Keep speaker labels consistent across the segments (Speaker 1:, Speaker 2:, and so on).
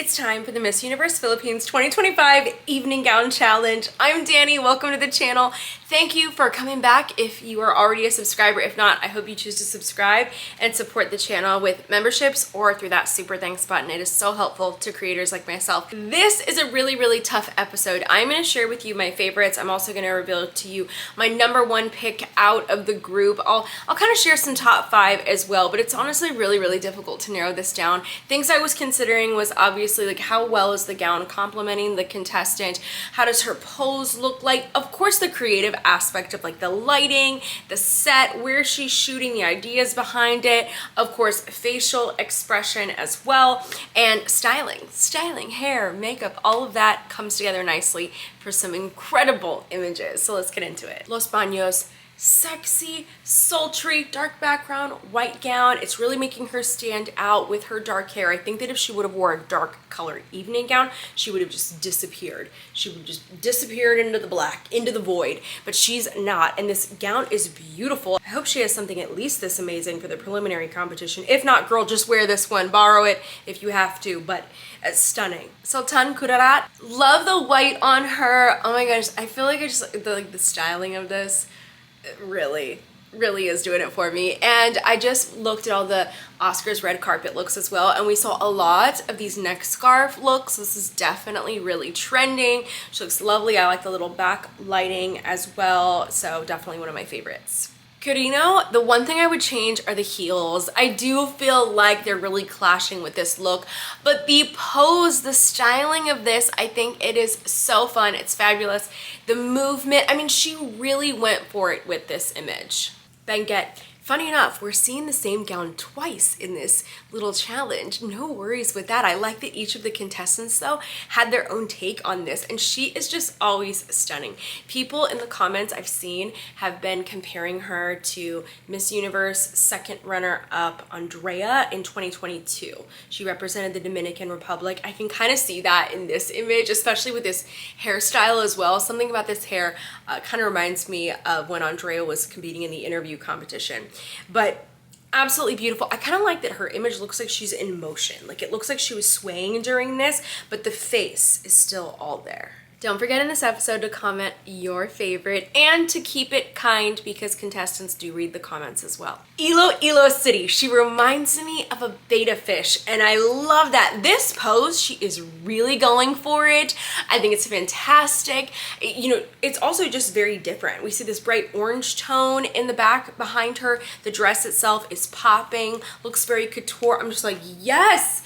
Speaker 1: It's time for the Miss Universe Philippines 2025 Evening Gown Challenge. I'm Dani, welcome to the channel. Thank you for coming back if you are already a subscriber. If not, I hope you choose to subscribe and support the channel with memberships or through that super thanks button. It is so helpful to creators like myself. This is a really tough episode. I'm gonna share with you my favorites. I'm also gonna reveal to you my #1 pick out of the group. I'll kind of share some top 5 as well, but it's honestly really difficult to narrow this down. Things I was considering was obviously like how well is the gown complementing the contestant? How does her pose look like? Of course, the creative aspect of like the lighting, the set, where she's shooting, the ideas behind it. Of course, facial expression as well, and styling, hair, makeup, all of that comes together nicely for some incredible images. So let's get into it. Los Baños. Sexy, sultry, dark background, white gown. It's really making her stand out with her dark hair. I think that if she would have wore a dark colored evening gown, she would have just disappeared. She would have just disappeared into the black, into the void, but she's not. And this gown is beautiful. I hope she has something at least this amazing for the preliminary competition. If not, girl, just wear this one. Borrow it if you have to, but it's stunning. Sultan Kudarat. Love the white on her. Oh my gosh, I feel like I just, the styling of this, it really is doing it for me. And I just looked at all the Oscars red carpet looks as well, and we saw a lot of these neck scarf looks. This is definitely really trending. She looks lovely. I like the little back lighting as well, so definitely one of my favorites. Carino, the one thing I would change are the heels. I do feel like they're really clashing with this look, but the pose, the styling of this, I think it is so fun. It's fabulous. The movement, I mean, she really went for it with this image. Benguet. Funny enough, we're seeing the same gown twice in this little challenge. No worries with that. I like that each of the contestants, though, had their own take on this, and she is just always stunning. People in the comments I've seen have been comparing her to Miss Universe second runner-up Andrea in 2022. She represented the Dominican Republic. I can kind of see that in this image, especially with this hairstyle as well. Something about this hair kind of reminds me of when Andrea was competing in the interview competition. But absolutely beautiful. I kind of like that her image looks like she's in motion. Like it looks like she was swaying during this, but the face is still all there. Don't forget in this episode to comment your favorite and to keep it kind because contestants do read the comments as well. Ilo City. She reminds me of a betta fish and I love that. This pose, she is really going for it. I think it's fantastic. You know, it's also just very different. We see this bright orange tone in the back behind her. The dress itself is popping, looks very couture. I'm just like, yes,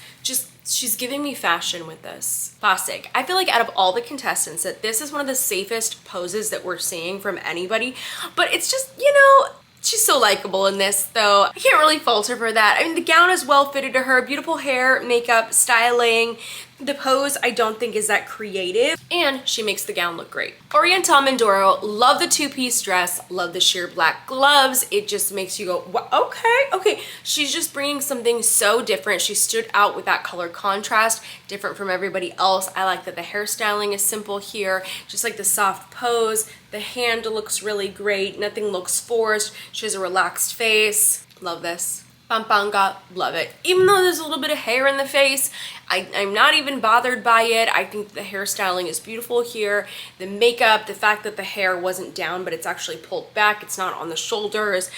Speaker 1: she's giving me fashion with this. Classic. I feel like out of all the contestants that this is one of the safest poses that we're seeing from anybody, but it's just, you know, she's so likable in this though. I can't really fault her for that. I mean, the gown is well fitted to her, beautiful hair, makeup, styling. The pose I don't think is that creative, and she makes the gown look great. Oriental Mindoro, love the two-piece dress, love the sheer black gloves. It just makes you go, okay. She's just bringing something so different. She stood out with that color contrast, different from everybody else. I like that the hairstyling is simple here, just like the soft pose. The hand looks really great, nothing looks forced. She has a relaxed face. Love this. Pampanga, love it. Even though there's a little bit of hair in the face, I'm not even bothered by it. I think the hairstyling is beautiful here. The makeup, the fact that the hair wasn't down, but it's actually pulled back. It's not on the shoulders.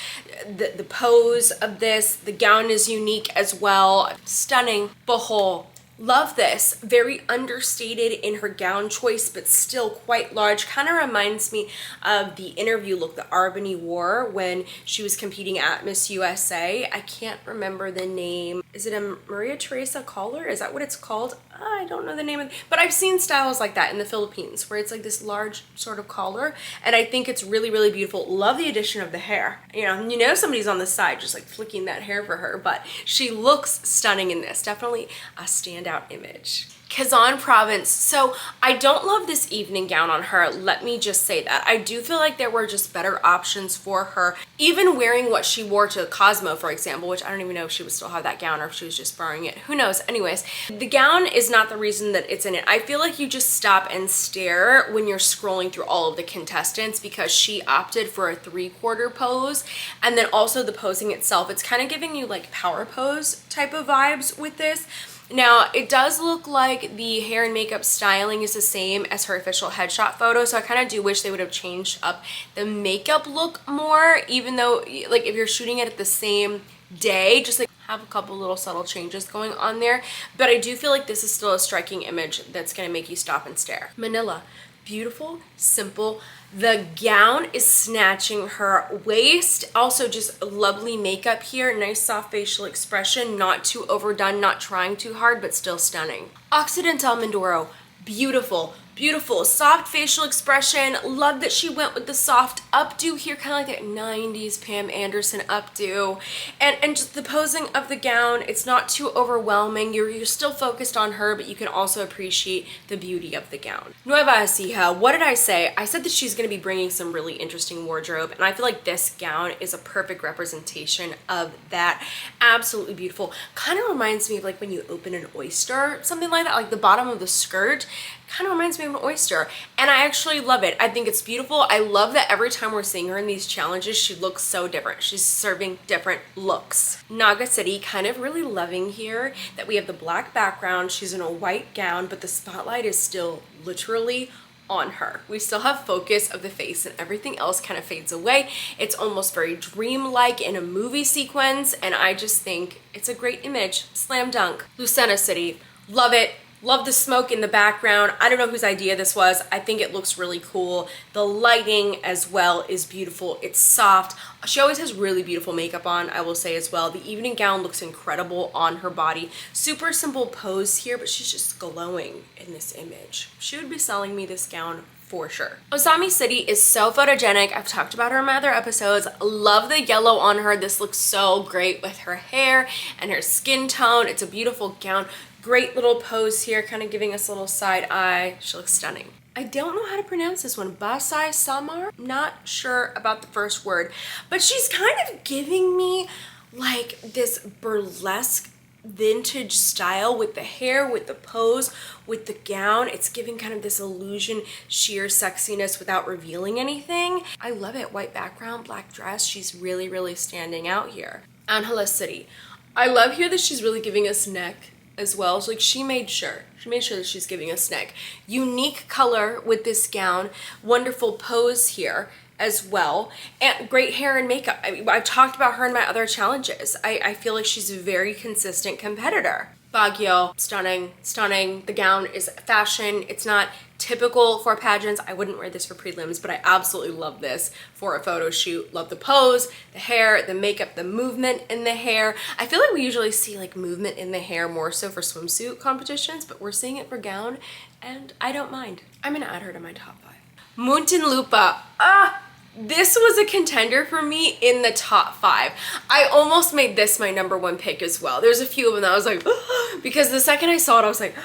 Speaker 1: The pose of this, the gown is unique as well. Stunning. Bohol. Love this. Very understated in her gown choice, but still quite large. Kind of reminds me of the interview look that Arbany wore when she was competing at Miss USA. I can't remember the name. Is it a Maria Teresa collar? Is that what it's called? I don't know the name of it, but I've seen styles like that in the Philippines where it's like this large sort of collar, and I think it's really beautiful. Love the addition of the hair. You know somebody's on the side just like flicking that hair for her, but she looks stunning in this. Definitely a standout image. Quezon Province. So I don't love this evening gown on her. Let me just say that. I do feel like there were just better options for her. Even wearing what she wore to Cosmo, for example, which I don't even know if she would still have that gown or if she was just borrowing it. Who knows? Anyways, the gown is not the reason that it's in it. I feel like you just stop and stare when you're scrolling through all of the contestants because she opted for a 3/4 pose. And then also the posing itself, it's kind of giving you like power pose type of vibes with this. Now, it does look like the hair and makeup styling is the same as her official headshot photo, so I kind of do wish they would have changed up the makeup look more, even though, like, if you're shooting it at the same day, just like have a couple little subtle changes going on there. But I do feel like this is still a striking image that's gonna make you stop and stare. Manila, beautiful, simple. The gown is snatching her waist. Also just lovely makeup here. Nice soft facial expression, not too overdone, not trying too hard, but still stunning. Occidental Mindoro, beautiful. Beautiful, soft facial expression. Love that she went with the soft updo here, kind of like that 90s Pam Anderson updo. And just the posing of the gown, it's not too overwhelming. You're still focused on her, but you can also appreciate the beauty of the gown. Nueva Ecija, what did I say? I said that she's gonna be bringing some really interesting wardrobe, and I feel like this gown is a perfect representation of that. Absolutely beautiful. Kind of reminds me of like when you open an oyster, something like that, like the bottom of the skirt. Kind of reminds me of an oyster, and I actually love it. I think it's beautiful. I love that every time we're seeing her in these challenges, she looks so different. She's serving different looks. Naga City, kind of really loving here that we have the black background. She's in a white gown, but the spotlight is still literally on her. We still have focus of the face and everything else kind of fades away. It's almost very dreamlike in a movie sequence, and I just think it's a great image. Slam dunk. Lucena City, love it. Love the smoke in the background. I don't know whose idea this was. I think it looks really cool. The lighting as well is beautiful. It's soft. She always has really beautiful makeup on, I will say as well. The evening gown looks incredible on her body. Super simple pose here, but she's just glowing in this image. She would be selling me this gown for sure. Osami City is so photogenic. I've talked about her in my other episodes. Love the yellow on her. This looks so great with her hair and her skin tone. It's a beautiful gown. Great little pose here, kind of giving us a little side eye. She looks stunning. I don't know how to pronounce this one. Basai Samar? Not sure about the first word, but she's kind of giving me like this burlesque vintage style with the hair, with the pose, with the gown. It's giving kind of this illusion, sheer sexiness without revealing anything. I love it. White background, black dress. She's really, really standing out here. Angela City. I love here that she's really giving us neck as well. So like she made sure that she's giving us neck. Unique color with this gown. Wonderful pose here as well, and great hair and makeup. I mean, I've talked about her in my other challenges. I feel like she's a very consistent competitor. Baguio, stunning, stunning. The gown is fashion. It's not typical for pageants. I wouldn't wear this for prelims, but I absolutely love this for a photo shoot. Love the pose, the hair, the makeup, the movement in the hair. I feel like we usually see like movement in the hair more so for swimsuit competitions, but we're seeing it for gown, and I don't mind. I'm gonna add her to my top 5. Muntinlupa. This was a contender for me in the top 5. I almost made this my #1 pick as well. There's a few of them that I was like, because the second I saw it, I was like,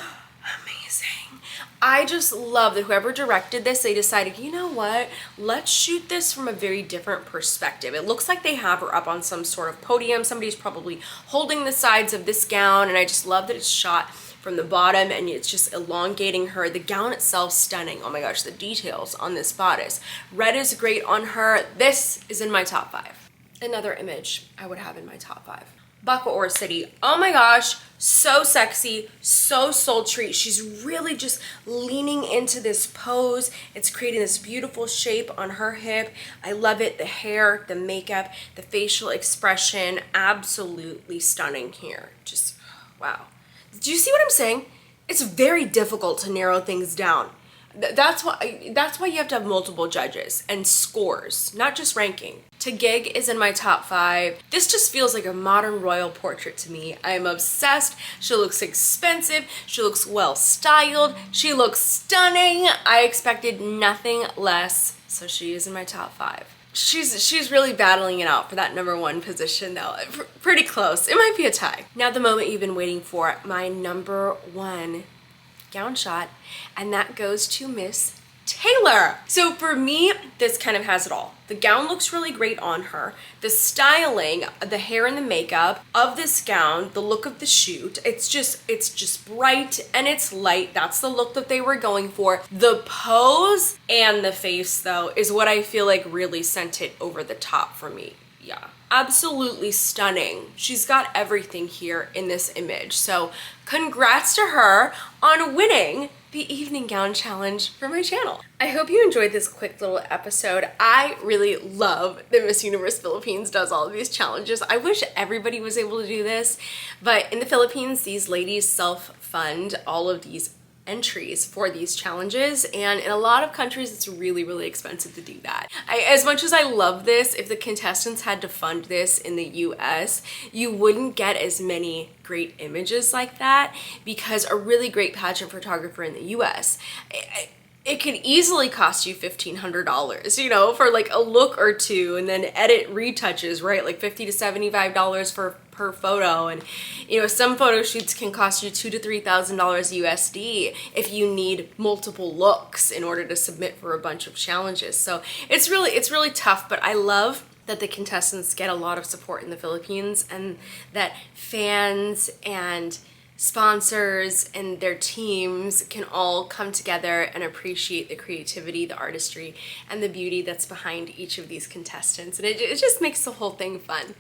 Speaker 1: amazing. I just love that whoever directed this, they decided, you know what? Let's shoot this from a very different perspective. It looks like they have her up on some sort of podium. Somebody's probably holding the sides of this gown, and I just love that it's shot from the bottom and it's just elongating her. The gown itself stunning. Oh my gosh, the details on this bodice. Red is great on her. This is in my top 5. Another image I would have in my top 5. Bacoor City. Oh my gosh, so sexy, so sultry. She's really just leaning into this pose. It's creating this beautiful shape on her hip. I love it. The hair, the makeup, the facial expression, absolutely stunning here. Just wow. Do you see what I'm saying? It's very difficult to narrow things down. That's why you have to have multiple judges and scores, not just ranking. Tagig is in my top 5. This just feels like a modern royal portrait to me. I am obsessed. She looks expensive. She looks well styled. She looks stunning. I expected nothing less, so she is in my top 5. She's really battling it out for that #1 position though. Pretty close. It might be a tie. Now the moment you've been waiting for, my #1 gown shot, and that goes to Miss Taylor. So for me, this kind of has it all. The gown looks really great on her. The styling, the hair and the makeup of this gown, the look of the shoot, it's just bright and it's light. That's the look that they were going for. The pose and the face though is what I feel like really sent it over the top for me. Yeah. absolutely stunning. She's got everything here in this image. So congrats to her on winning the evening gown challenge for my channel. I hope you enjoyed this quick little episode. I really love that Miss Universe Philippines does all of these challenges. I wish everybody was able to do this, but in the Philippines, these ladies self-fund all of these entries for these challenges, and in a lot of countries it's really, really expensive to do that. As much as I love this, if the contestants had to fund this in the US, you wouldn't get as many great images like that, because a really great pageant photographer in the US, it can easily cost you $1,500, you know, for like a look or two, and then edit retouches, right? Like $50 to $75 per photo. And you know, some photo shoots can cost you $2,000 to $3,000 USD if you need multiple looks in order to submit for a bunch of challenges. So it's really tough, but I love that the contestants get a lot of support in the Philippines, and that fans and sponsors and their teams can all come together and appreciate the creativity, the artistry, and the beauty that's behind each of these contestants. And it just makes the whole thing fun.